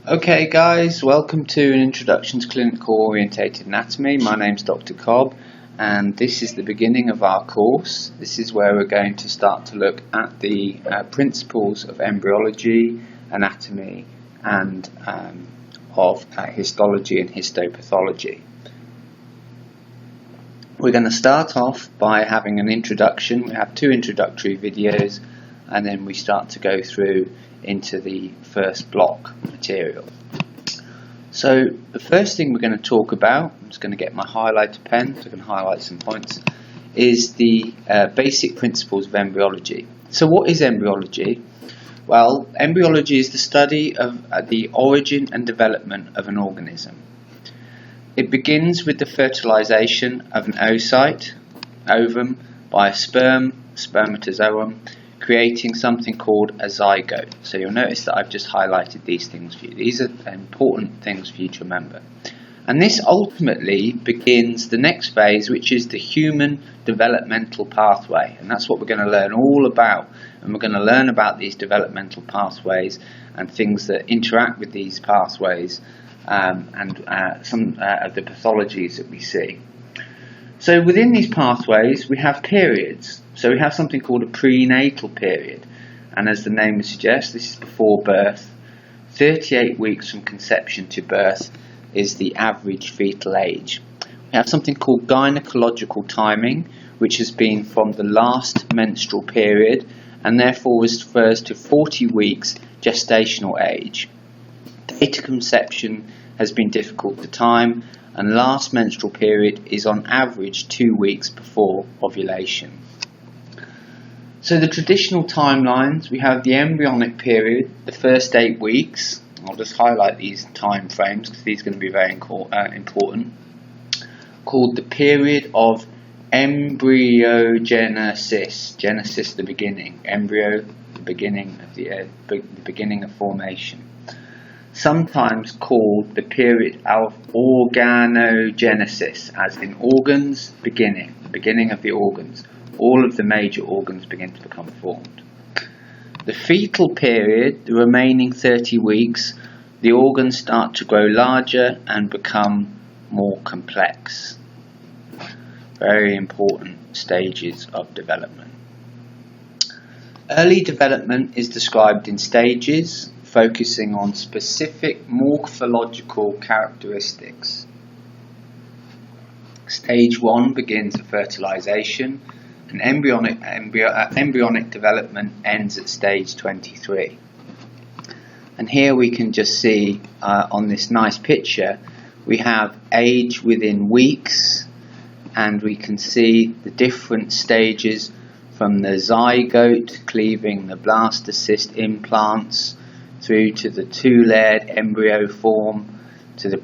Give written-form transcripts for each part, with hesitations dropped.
Okay guys, welcome to an introduction to clinical orientated anatomy. My name's Dr. Cobb and this is the beginning of our course. This is where we're going to start to look at the principles of embryology, anatomy and of histology and histopathology. We're going to start off by having an introduction. We have two introductory videos and then we start to go through into the first block material. So the first thing we're going to talk about, I'm just going to get my highlighter pen so I can highlight some points, is the basic principles of embryology. So what is embryology? Well, embryology is the study of the origin and development of an organism. It begins with the fertilization of an oocyte, ovum, by a spermatozoon, creating something called a zygote. So you'll notice that I've just highlighted these things for you. These are important things for you to remember. And this ultimately begins the next phase, which is the human developmental pathway. And that's what we're going to learn all about. And we're going to learn about these developmental pathways and things that interact with these pathways and some of the pathologies that we see. So within these pathways we have periods. So we have something called a prenatal period, and as the name suggests, this is before birth. 38 weeks from conception to birth is the average fetal age. We have something called gynecological timing, which has been from the last menstrual period and therefore refers to 40 weeks gestational age. Data conception has been difficult to time, and last menstrual period is on average 2 weeks before ovulation. So the traditional timelines, we have the embryonic period, the first 8 weeks. I'll just highlight these time frames because these are going to be very important. Called the period of embryogenesis. Genesis, the beginning. Embryo, the beginning of the beginning of formation. Sometimes called the period of organogenesis, as in organs, beginning, the beginning of the organs. All of the major organs begin to become formed. The fetal period, the remaining 30 weeks, the organs start to grow larger and become more complex. Very important stages of development. Early development is described in stages, focusing on specific morphological characteristics. Stage 1 begins at fertilization, and embryonic development ends at stage 23. And here we can just see on this nice picture, we have age within weeks, and we can see the different stages from the zygote cleaving the blastocyst implants through to the two-layered embryo form, to the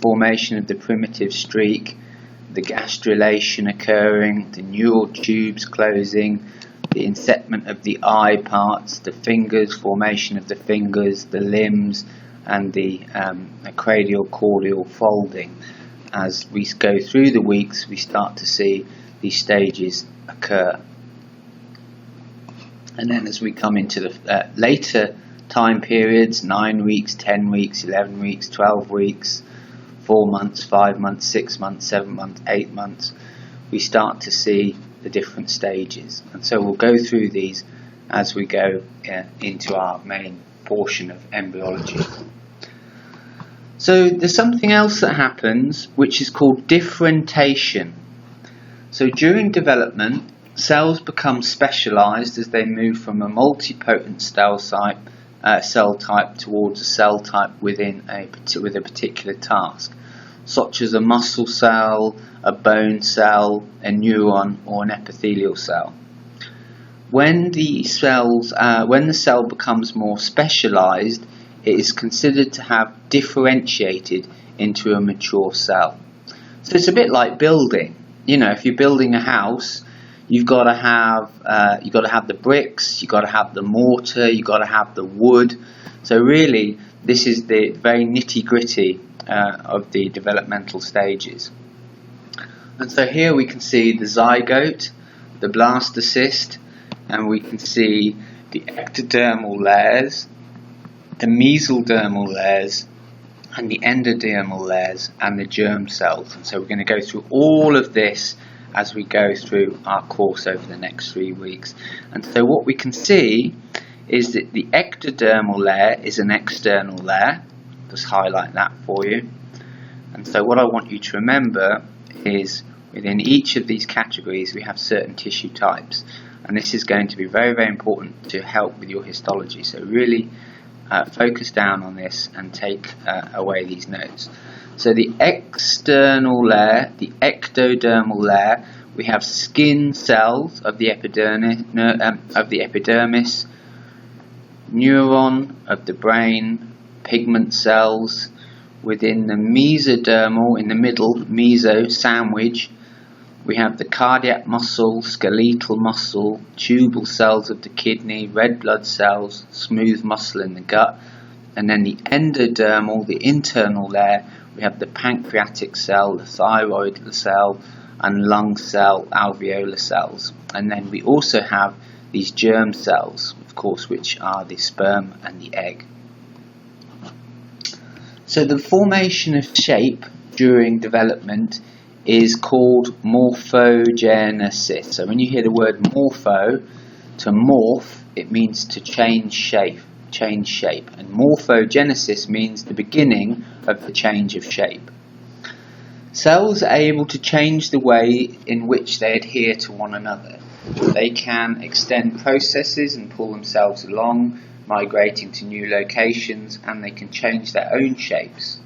formation of the primitive streak, the gastrulation occurring, the neural tubes closing, the insetment of the eye parts, the fingers, formation of the fingers, the limbs, and the cranial-caudal folding. As we go through the weeks, we start to see these stages occur. And then as we come into the later time periods, 9 weeks, 10 weeks, 11 weeks, 12 weeks, 4 months, 5 months, 6 months, 7 months, 8 months, we start to see the different stages. And so we'll go through these as we go into our main portion of embryology. So there's something else that happens which is called differentiation. So during development, cells become specialized as they move from a multipotent cell type towards a cell type with a particular task, such as a muscle cell, a bone cell, a neuron, or an epithelial cell. When the cell becomes more specialized, it is considered to have differentiated into a mature cell. So it's a bit like building. You know, if you're building a house, you've got to have the bricks, you've got to have the mortar, you've got to have the wood. So really, this is the very nitty-gritty of the developmental stages. And so here we can see the zygote, the blastocyst, and we can see the ectodermal layers, the mesodermal layers and the endodermal layers and the germ cells. And so we're going to go through all of this as we go through our course over the next 3 weeks. And so what we can see is that the ectodermal layer is an external layer. Just highlight that for you. And so what I want you to remember is within each of these categories we have certain tissue types, and this is going to be very, very important to help with your histology. So really focus down on this and take away these notes. So the external layer, the ectodermal layer, we have skin cells of the epidermis, neuron of the brain, pigment cells. Within the mesodermal, in the middle, meso, sandwich, we have the cardiac muscle, skeletal muscle, tubal cells of the kidney, red blood cells, smooth muscle in the gut. And then the endodermal, the internal layer, we have the pancreatic cell, the thyroid cell, and lung cell, alveolar cells. And then we also have these germ cells, of course, which are the sperm and the egg. So the formation of shape during development is called morphogenesis. So when you hear the word morpho, to morph, it means to change shape. And morphogenesis means the beginning of the change of shape. Cells are able to change the way in which they adhere to one another. They can extend processes and pull themselves along, migrating to new locations, and they can change their own shapes.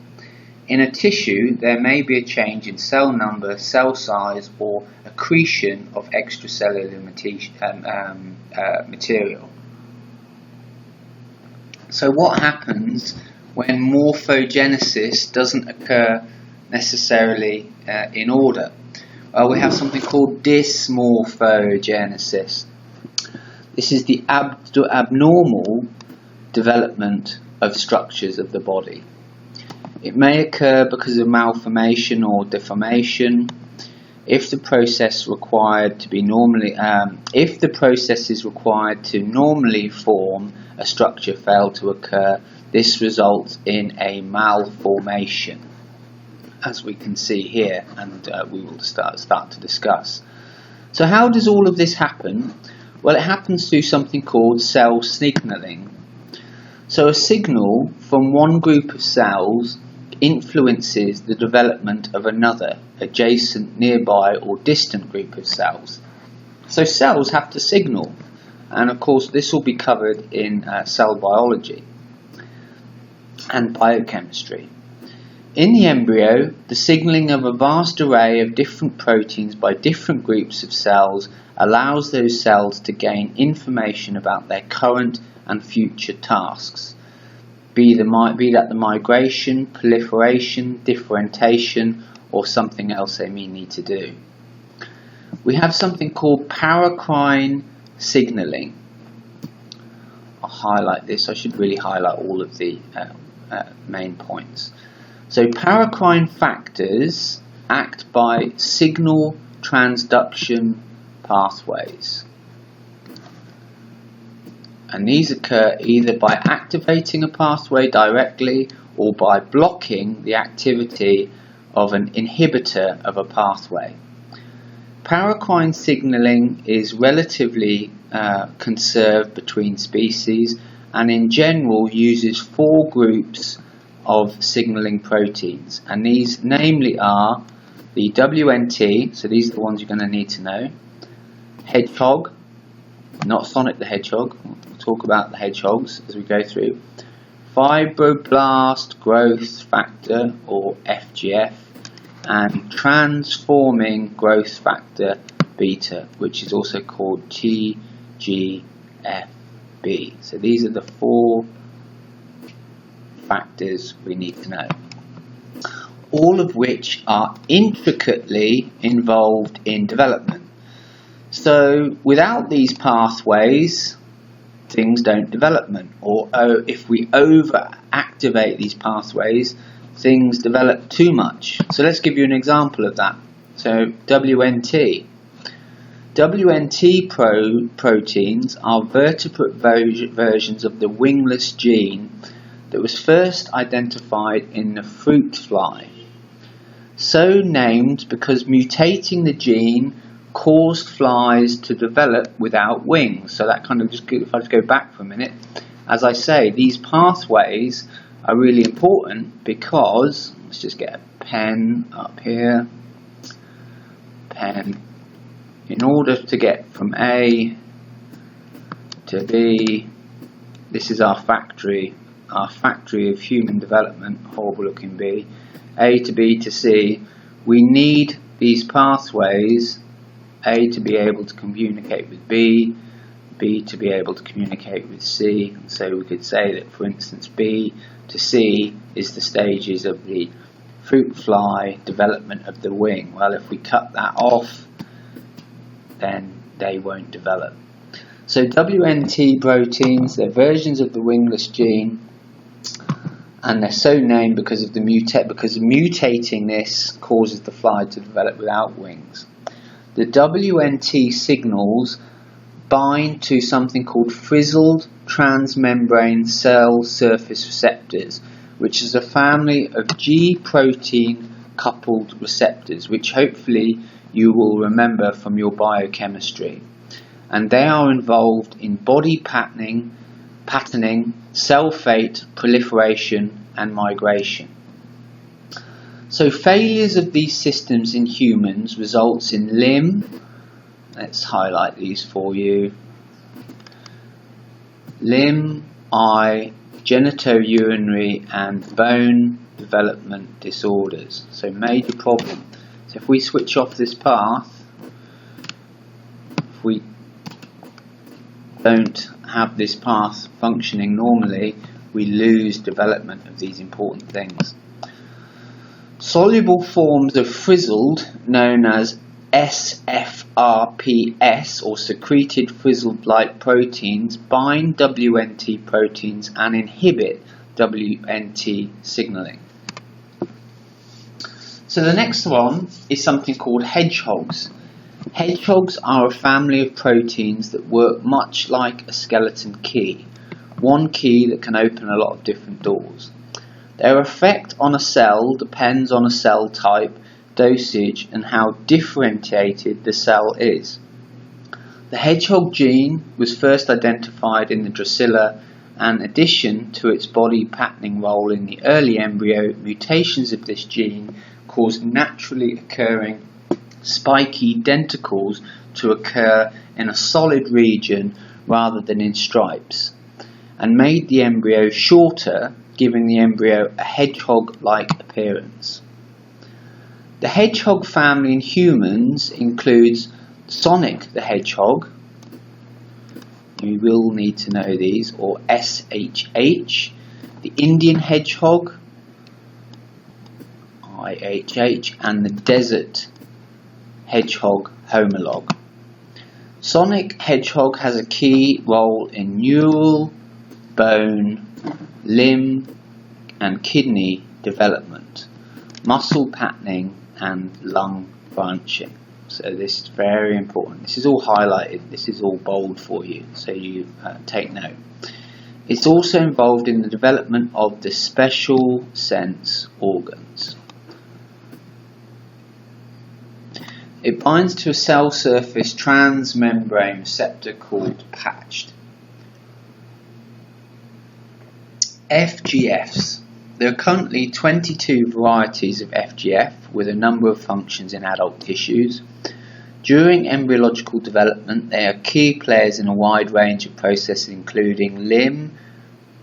In a tissue, there may be a change in cell number, cell size, or accretion of extracellular material. So what happens when morphogenesis doesn't occur necessarily in order? Well, we have something called dysmorphogenesis. This is the abnormal development of structures of the body. It may occur because of malformation or deformation. If the process is required to normally form a structure fail to occur, this results in a malformation, as we can see here, and we will start to discuss. So how does all of this happen? Well, it happens through something called cell signaling. So a signal from one group of cells influences the development of another, adjacent, nearby, or distant group of cells. So cells have to signal, and of course this will be covered in cell biology and biochemistry. In the embryo, the signaling of a vast array of different proteins by different groups of cells allows those cells to gain information about their current and future tasks, be that the migration, proliferation, differentiation, or something else they may need to do. We have something called paracrine signaling. I'll highlight this. I should really highlight all of the main points. So paracrine factors act by signal transduction pathways. And these occur either by activating a pathway directly or by blocking the activity of an inhibitor of a pathway. Paracrine signaling is relatively conserved between species and in general uses 4 groups of signaling proteins, and these namely are the WNT, so these are the ones you're going to need to know, hedgehog, not Sonic the Hedgehog, we'll talk about the hedgehogs as we go through, fibroblast growth factor or FGF, and transforming growth factor beta, which is also called TGFB. So these are the 4 factors we need to know, all of which are intricately involved in development. So without these pathways, things don't develop, or if we over-activate these pathways, things develop too much. So let's give you an example of that. So WNT. WNT proteins are vertebrate versions of the wingless gene that was first identified in the fruit fly. So named because mutating the gene caused flies to develop without wings. So that kind of just, if I just go back for a minute, as I say, these pathways are really important because, let's just get a pen up here, pen, in order to get from A to B, this is our factory of human development, horrible looking B, A to B to C, we need these pathways, A to be able to communicate with B, B to be able to communicate with C, and so we could say that, for instance, B to C is the stages of the fruit fly development of the wing. Well, if we cut that off, then they won't develop. So WNT proteins, they're versions of the wingless gene, and they're so named because of the mutating this causes the fly to develop without wings. The WNT signals bind to something called frizzled transmembrane cell surface receptors, which is a family of G protein coupled receptors, which hopefully you will remember from your biochemistry. And they are involved in body patterning, cell fate, proliferation and migration. So failures of these systems in humans results in limb, let's highlight these for you, limb, eye, genitourinary and bone development disorders. So major problem. So if we switch off this path, if we don't have this path functioning normally, we lose development of these important things. Soluble forms of frizzled, known as SFRPS or secreted frizzled-like proteins, bind WNT proteins and inhibit WNT signaling. So the next one is something called hedgehogs. Hedgehogs are a family of proteins that work much like a skeleton key, one key that can open a lot of different doors. Their effect on a cell depends on a cell type, dosage and how differentiated the cell is. The hedgehog gene was first identified in the Drusilla, and in addition to its body patterning role in the early embryo, mutations of this gene caused naturally occurring spiky denticles to occur in a solid region rather than in stripes, and made the embryo shorter, giving the embryo a hedgehog-like appearance. The hedgehog family in humans includes Sonic the Hedgehog, you will need to know these, or SHH, the Indian hedgehog, IHH, and the desert hedgehog homolog. Sonic hedgehog has a key role in neural, bone, limb and kidney development, muscle patterning and lung branching. So this is very important. This is all highlighted, this is all bold for you, so you take note. It's also involved in the development of the special sense organs. It binds to a cell surface transmembrane receptor called patched. FGFs. There are currently 22 varieties of FGF with a number of functions in adult tissues. During embryological development, they are key players in a wide range of processes including limb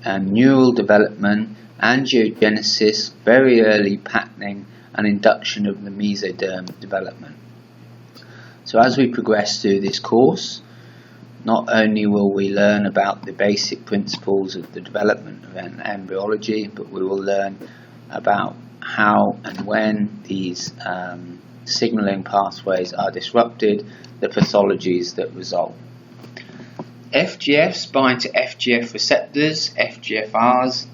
and neural development, angiogenesis, very early patterning and induction of the mesoderm development. So as we progress through this course, not only will we learn about the basic principles of the development of embryology, but we will learn about how and when these signaling pathways are disrupted, the pathologies that result. FGFs bind to FGF receptors, FGFRs,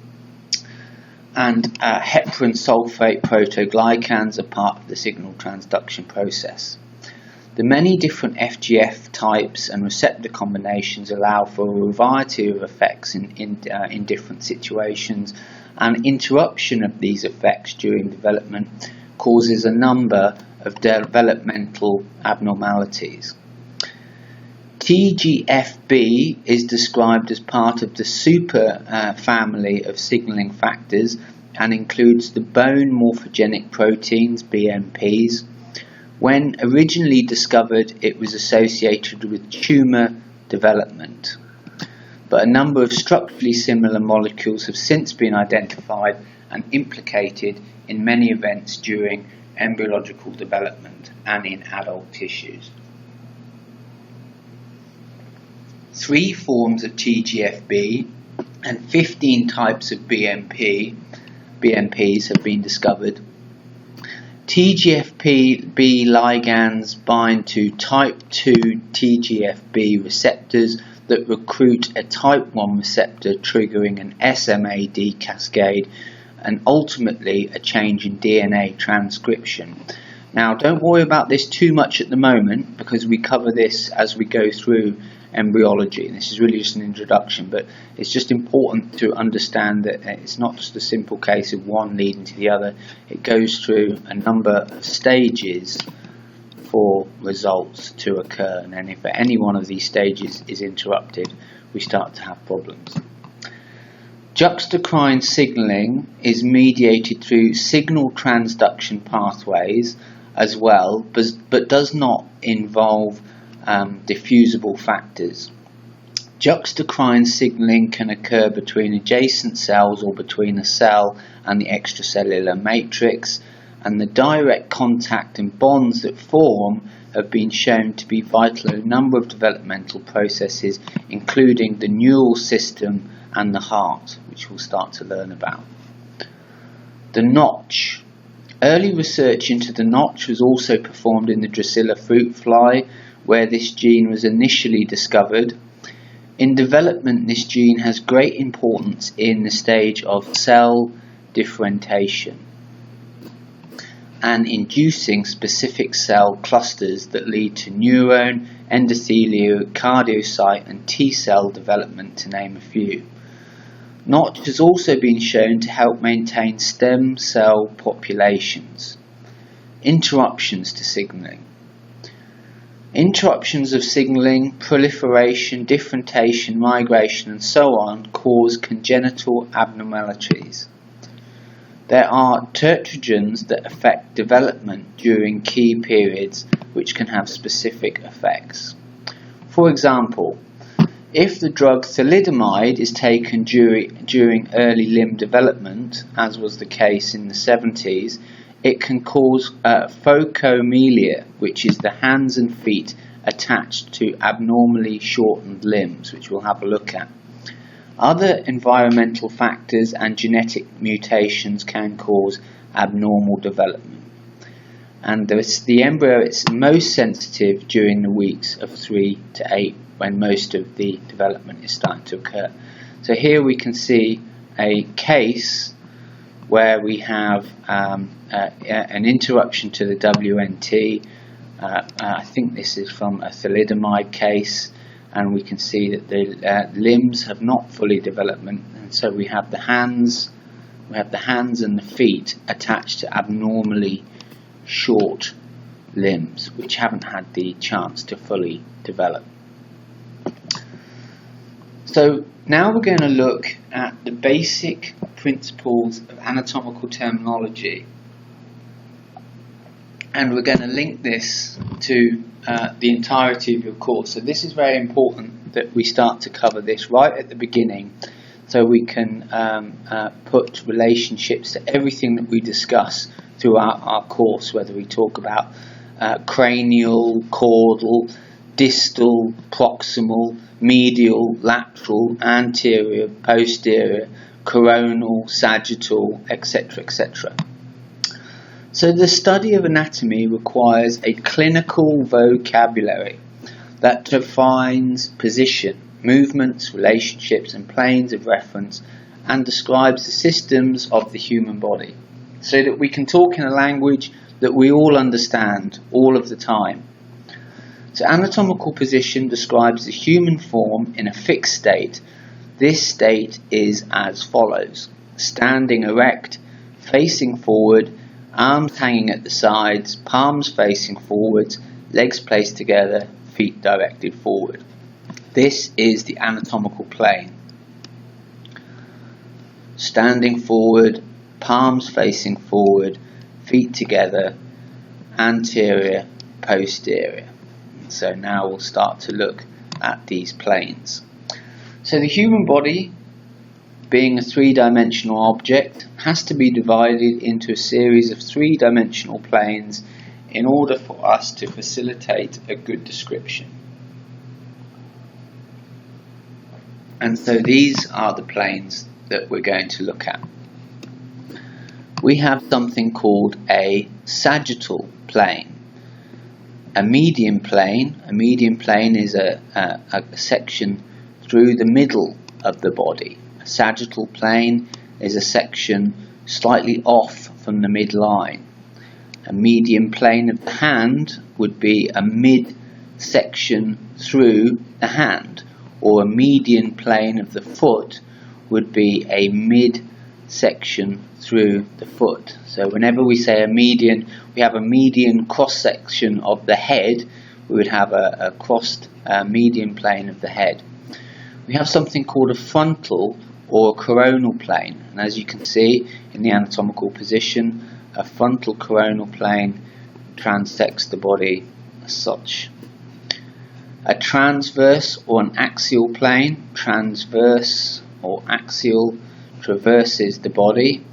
and heparan sulfate proteoglycans are part of the signal transduction process. The many different FGF types and receptor combinations allow for a variety of effects in different situations, and interruption of these effects during development causes a number of developmental abnormalities. TGFB is described as part of the super family of signaling factors and includes the bone morphogenic proteins, BMPs. When originally discovered, it was associated with tumour development, but a number of structurally similar molecules have since been identified and implicated in many events during embryological development and in adult tissues. 3 forms of TGFB and 15 types of BMPs have been discovered. TGFB ligands bind to type 2 TGFB receptors that recruit a type 1 receptor triggering an SMAD cascade and ultimately a change in DNA transcription. Now, don't worry about this too much at the moment because we cover this as we go through embryology. This is really just an introduction, but it's just important to understand that it's not just a simple case of one leading to the other. It goes through a number of stages for results to occur, and then if any one of these stages is interrupted, we start to have problems. Juxtacrine signaling is mediated through signal transduction pathways as well, but does not involve diffusible factors. Juxtacrine signaling can occur between adjacent cells or between a cell and the extracellular matrix, and the direct contact and bonds that form have been shown to be vital in a number of developmental processes, including the neural system and the heart, which we'll start to learn about. The notch. Early research into the notch was also performed in the Drusilla fruit fly, where this gene was initially discovered. In development, this gene has great importance in the stage of cell differentiation and inducing specific cell clusters that lead to neuron, endothelial, cardiocyte and T-cell development, to name a few. Notch has also been shown to help maintain stem cell populations. Interruptions to signaling. Interruptions of signaling, proliferation, differentiation, migration and so on cause congenital abnormalities. There are teratogens that affect development during key periods which can have specific effects. For example, if the drug thalidomide is taken during early limb development, as was the case in the 70s, it can cause phocomelia, which is the hands and feet attached to abnormally shortened limbs, which we'll have a look at. Other environmental factors and genetic mutations can cause abnormal development. And the embryo is most sensitive during the weeks of 3 to 8, when most of the development is starting to occur. So here we can see a case where we have an interruption to the WNT. I think this is from a thalidomide case, and we can see that the limbs have not fully developed, and so we have the hands and the feet attached to abnormally short limbs which haven't had the chance to fully develop. So now we're going to look at the basic principles of anatomical terminology, and we're going to link this to the entirety of your course. So this is very important that we start to cover this right at the beginning, so we can put relationships to everything that we discuss throughout our course, whether we talk about cranial, caudal, distal, proximal, medial, lateral, anterior, posterior, coronal, sagittal, etc., etc. So the study of anatomy requires a clinical vocabulary that defines position, movements, relationships and planes of reference, and describes the systems of the human body, so that we can talk in a language that we all understand all of the time. So anatomical position describes the human form in a fixed state. This state is as follows: standing erect, facing forward, arms hanging at the sides, palms facing forwards, legs placed together, feet directed forward. This is the anatomical plane. Standing forward, palms facing forward, feet together, anterior, posterior. So now we'll start to look at these planes. So the human body, being a three-dimensional object, has to be divided into a series of three-dimensional planes in order for us to facilitate a good description. And so these are the planes that we're going to look at. We have something called a sagittal plane. A median plane is a section through the middle of the body. A sagittal plane is a section slightly off from the midline. A median plane of the hand would be a mid section through the hand, or a median plane of the foot would be a mid section through the foot. So whenever we say a median, we have a median cross section of the head. We would have a crossed median plane of the head. We have something called a frontal or a coronal plane, and as you can see in the anatomical position, a frontal coronal plane transects the body as such. A transverse or an axial plane, transverse or axial, traverses the body,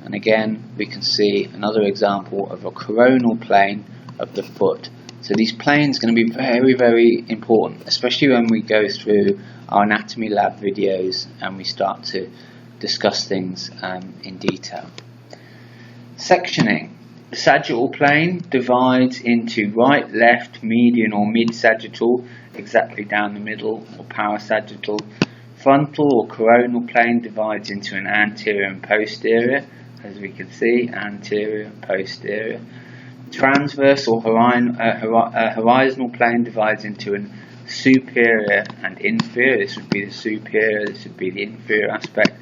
and again we can see another example of a coronal plane of the foot. So these planes are going to be very, very important, especially when we go through our anatomy lab videos and we start to discuss things in detail. Sectioning. The sagittal plane divides into right, left, median or mid-sagittal, exactly down the middle, or parasagittal. Frontal or coronal plane divides into an anterior and posterior, as we can see, anterior and posterior. Transverse or horizontal plane divides into an superior and inferior. This would be the superior, this would be the inferior aspect.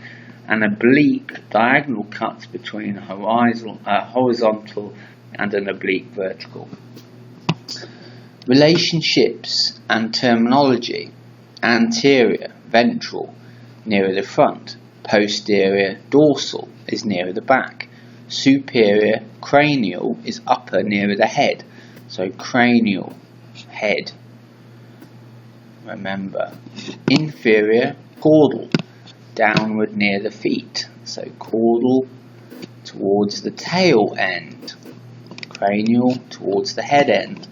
And oblique, diagonal cuts between a horizontal and an oblique vertical. Relationships and terminology. Anterior, ventral, nearer the front. Posterior, dorsal, is nearer the back. Superior, cranial, is upper, nearer the head. So cranial, head. Remember. Inferior, caudal, downward near the feet. So caudal towards the tail end. Cranial towards the head end.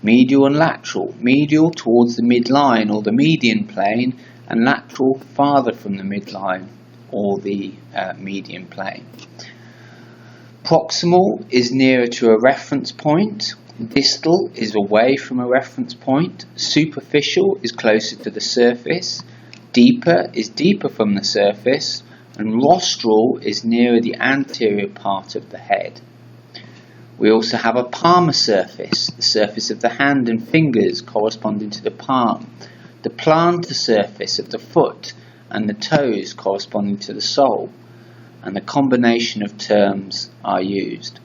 Medial and lateral. Medial towards the midline or the median plane, and lateral farther from the midline or the median plane. Proximal is nearer to a reference point. Distal is away from a reference point. Superficial is closer to the surface. Deeper is deeper from the surface. And rostral is nearer the anterior part of the head. We also have a palmar surface, the surface of the hand and fingers corresponding to the palm. The plantar surface of the foot and the toes corresponding to the sole. And the combination of terms are used.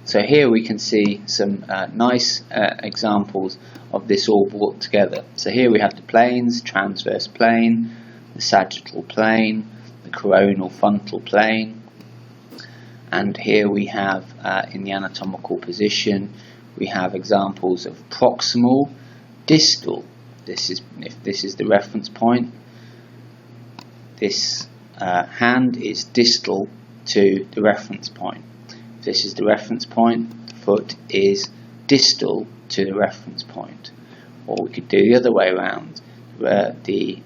So here we can see some nice examples of this all brought together. So here we have the planes, transverse plane, the sagittal plane, the coronal frontal plane, and here we have in the anatomical position we have examples of proximal, distal. If this is the reference point, this hand is distal to the reference point. If this is the reference point, the foot is distal to the reference point. Or we could do the other way around, where the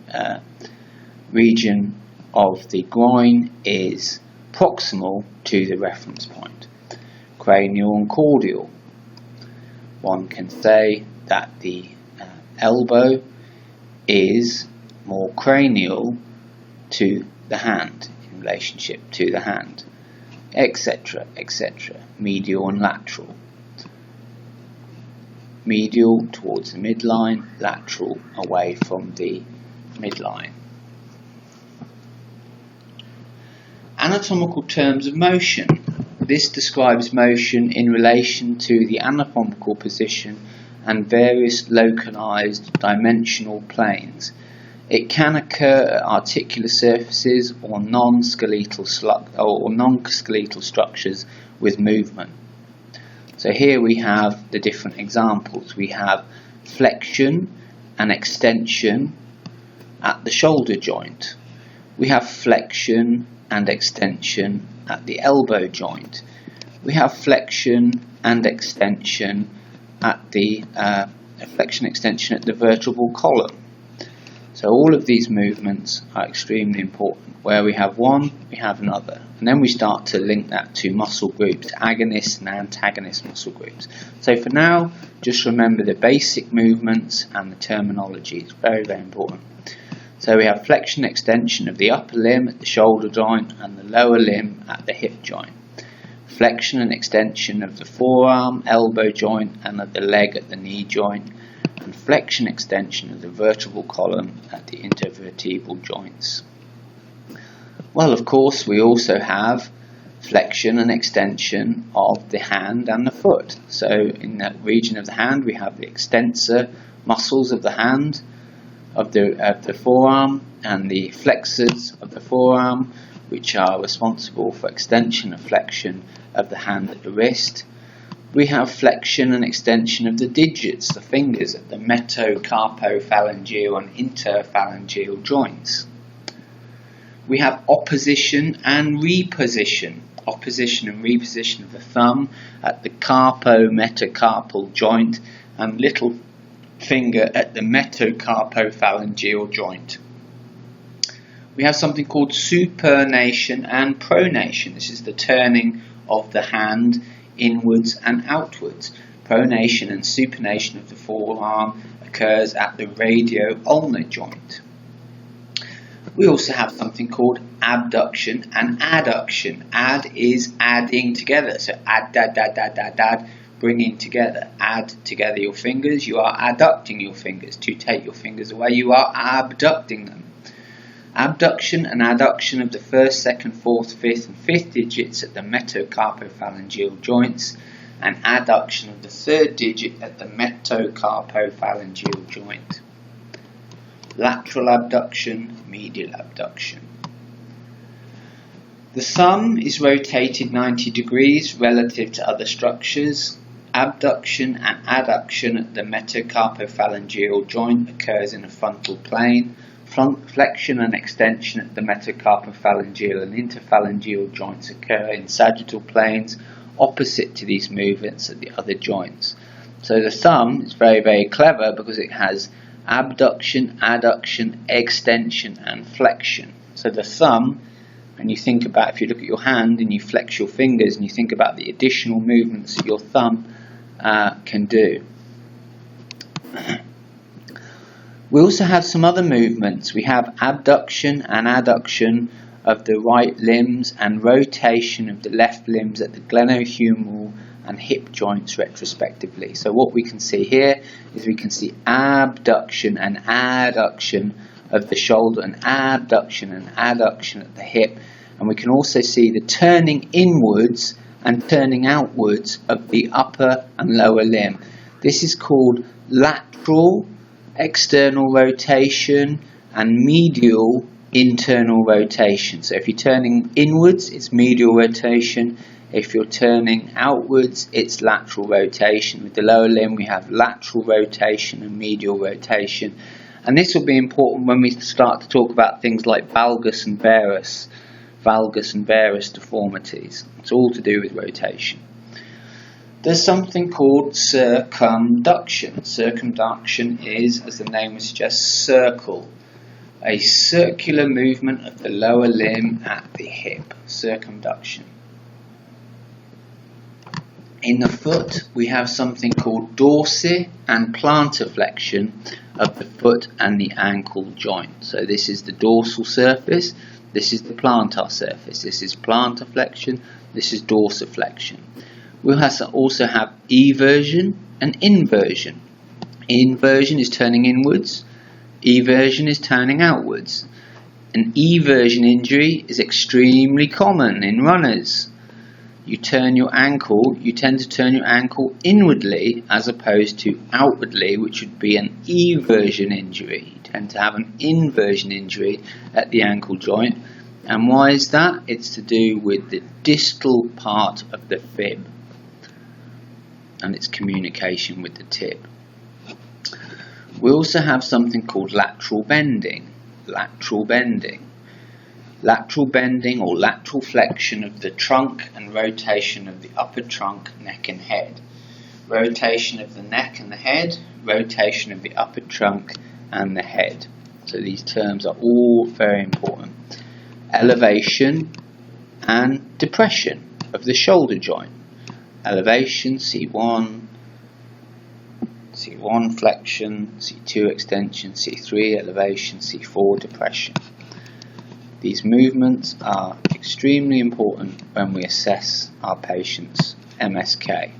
region of the groin is proximal to the reference point. Cranial and caudal. One can say that the elbow is more cranial to the hand, in relationship to the hand, etc., etc. Medial and lateral. medial towards the midline, lateral away from the midline. Anatomical terms of motion. This describes motion in relation to the anatomical position and various localized dimensional planes. It can occur at articular surfaces or non-skeletal structures with movement. So here we have the different examples. We have flexion and extension at the shoulder joint. We have flexion and extension at the elbow joint. We have flexion and extension at the extension at the vertebral column. So all of these movements are extremely important. Where we have one, we have another. And then we start to link that to muscle groups, agonist and antagonist muscle groups. So for now, just remember the basic movements and the terminology. It's very, very important. So we have flexion extension of the upper limb at the shoulder joint and the lower limb at the hip joint. Flexion and extension of the forearm, elbow joint and of the leg at the knee joint. And flexion extension of the vertebral column at the intervertebral joints. Well, of course, we also have flexion and extension of the hand and the foot. So in that region of the hand, we have the extensor muscles of the hand, of the forearm, and the flexors of the forearm, which are responsible for extension and flexion of the hand at the wrist. We have flexion and extension of the digits, the fingers, at the metacarpophalangeal and interphalangeal joints. We have opposition and reposition of the thumb at the carpo-metacarpal joint and little finger at the metacarpophalangeal joint. We have something called supination and pronation. This is the turning of the hand inwards and outwards. Pronation and supination of the forearm occurs at the radio-ulnar joint. We also have something called abduction and adduction. Add is adding together. So add, bringing together. Add together your fingers. You are adducting your fingers. To take your fingers away, you are abducting them. Abduction and adduction of the first, second, fourth, fifth and fifth digits at the metacarpophalangeal joints, and adduction of the third digit at the metacarpophalangeal joint. Lateral abduction, medial abduction. The thumb is rotated 90 degrees relative to other structures. Abduction and adduction at the metacarpophalangeal joint occurs in a frontal plane. Flexion and extension at the metacarpophalangeal and interphalangeal joints occur in sagittal planes opposite to these movements at the other joints. So the thumb is very, very clever because it has abduction, adduction, extension and flexion. So the thumb, and you think about, if you look at your hand and you flex your fingers and you think about the additional movements that your thumb can do. We also have some other movements. We have abduction and adduction of the right limbs and rotation of the left limbs at the glenohumeral and hip joints retrospectively. So what we can see here is we can see abduction and adduction of the shoulder and abduction and adduction at the hip. And we can also see the turning inwards and turning outwards of the upper and lower limb. This is called lateral external rotation and medial internal rotation. So if you're turning inwards, it's medial rotation. If you're turning outwards, it's lateral rotation. With the lower limb, we have lateral rotation and medial rotation. And this will be important when we start to talk about things like valgus and varus deformities. It's all to do with rotation. There's something called circumduction. Circumduction is, as the name would suggest, circle. A circular movement of the lower limb at the hip. Circumduction. In the foot, we have something called dorsal and plantar flexion of the foot and the ankle joint. So this is the dorsal surface, this is the plantar surface. This is plantar flexion, this is dorsiflexion. We'll also have eversion and inversion. Inversion is turning inwards, eversion is turning outwards. An eversion injury is extremely common in runners. You tend to turn your ankle inwardly as opposed to outwardly, which would be an eversion injury. You tend to have an inversion injury at the ankle joint. And why is that? It's to do with the distal part of the fib and its communication with the tib. We also have something called lateral bending. Lateral bending. Lateral bending or lateral flexion of the trunk and rotation of the upper trunk, neck and head. Rotation of the neck and the head, rotation of the upper trunk and the head. So these terms are all very important. Elevation and depression of the shoulder joint. Elevation, C1, C1 flexion, C2 extension, C3 elevation, C4 depression. These movements are extremely important when we assess our patient's MSK.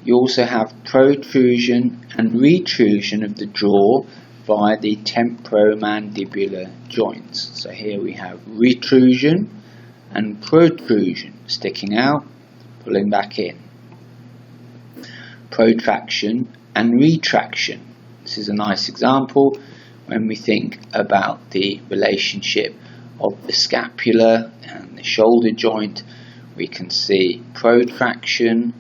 You also have protrusion and retrusion of the jaw via the temporomandibular joints. So here we have retrusion and protrusion, sticking out, pulling back in. Protraction and retraction. This is a nice example when we think about the relationship of the scapula and the shoulder joint. We can see protraction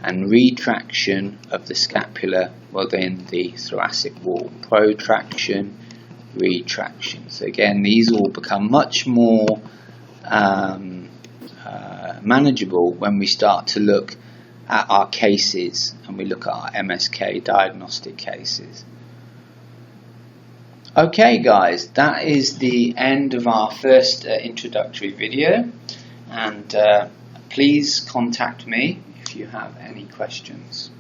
and retraction of the scapula within the thoracic wall. Protraction, retraction. So again, these all become much more manageable when we start to look at our cases and we look at our MSK diagnostic cases. Okay guys, that is the end of our first introductory video, and please contact me if you have any questions.